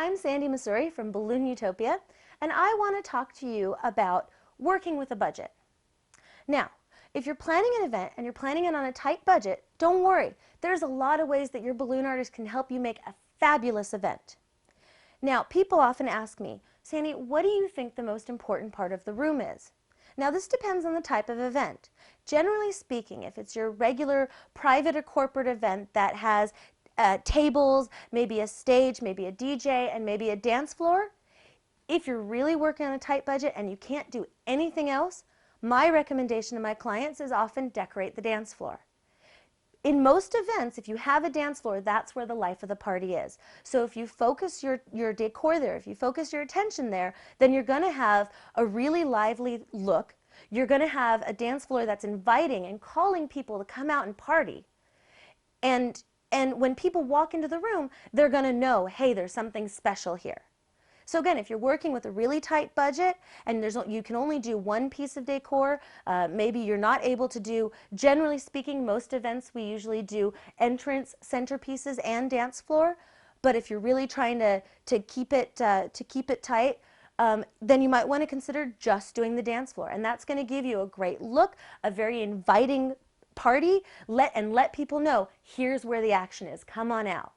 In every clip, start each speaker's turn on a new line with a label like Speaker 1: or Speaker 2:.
Speaker 1: I'm Sandy Missouri from Balloon Utopia, and I want to talk to you about working with a budget. Now, if you're planning an event and you're planning it on a tight budget, don't worry. There's a lot of ways that your balloon artist can help you make a fabulous event. Now, people often ask me, Sandy, what do you think the most important part of the room is? Now, this depends on the type of event. Generally speaking, if it's your regular private or corporate event that has tables, maybe a stage, maybe a DJ, and maybe a dance floor, if you're really working on a tight budget and you can't do anything else, my recommendation to my clients is often decorate the dance floor. In most events, if you have a dance floor, that's where the life of the party is. So if you focus your decor there, if you focus your attention there, then you're going to have a really lively look. You're going to have a dance floor that's inviting and calling people to come out and party. And when people walk into the room, they're going to know, hey, there's something special here. So again, if you're working with a really tight budget and you can only do one piece of decor, maybe you're not able to do, generally speaking, most events we usually do entrance, centerpieces, and dance floor. But if you're really trying to keep it tight, then you might want to consider just doing the dance floor. And that's going to give you a great look, a very inviting party, let people know, here's where the action is, come on out.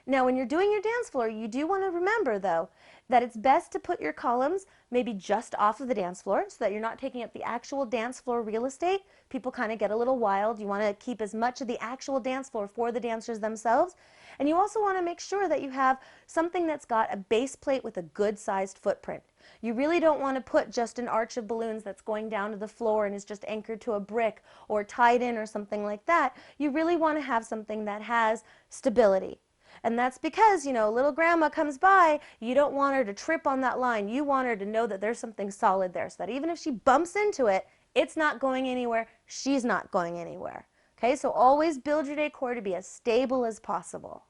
Speaker 1: Now when you're doing your dance floor, you do want to remember though that it's best to put your columns maybe just off of the dance floor so that you're not taking up the actual dance floor real estate. People kind of get a little wild. You want to keep as much of the actual dance floor for the dancers themselves. And you also want to make sure that you have something that's got a base plate with a good sized footprint. You really don't want to put just an arch of balloons that's going down to the floor and is just anchored to a brick or tied in or something like that. You really want to have something that has stability. And that's because, you know, little grandma comes by, you don't want her to trip on that line. You want her to know that there's something solid there so that even if she bumps into it, it's not going anywhere, she's not going anywhere. Okay, so always build your decor to be as stable as possible.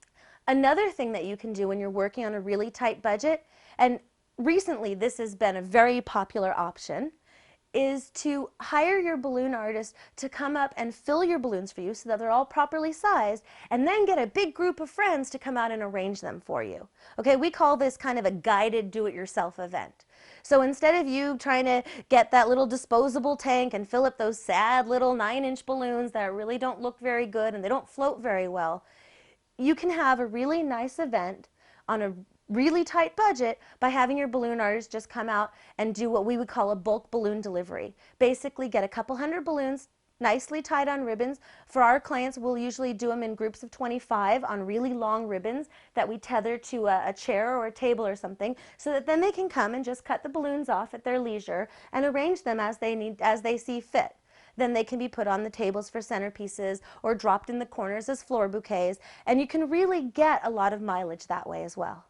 Speaker 1: Another thing that you can do when you're working on a really tight budget, and recently this has been a very popular option, is to hire your balloon artist to come up and fill your balloons for you so that they're all properly sized, and then get a big group of friends to come out and arrange them for you. Okay, we call this kind of a guided do-it-yourself event. So instead of you trying to get that little disposable tank and fill up those sad little 9-inch balloons that really don't look very good and they don't float very well, you can have a really nice event on a really tight budget by having your balloon artist just come out and do what we would call a bulk balloon delivery. Basically get a couple hundred balloons nicely tied on ribbons. For our clients, we'll usually do them in groups of 25 on really long ribbons that we tether to a chair or a table or something, so that then they can come and just cut the balloons off at their leisure and arrange them as they see fit. Then they can be put on the tables for centerpieces or dropped in the corners as floor bouquets, and you can really get a lot of mileage that way as well.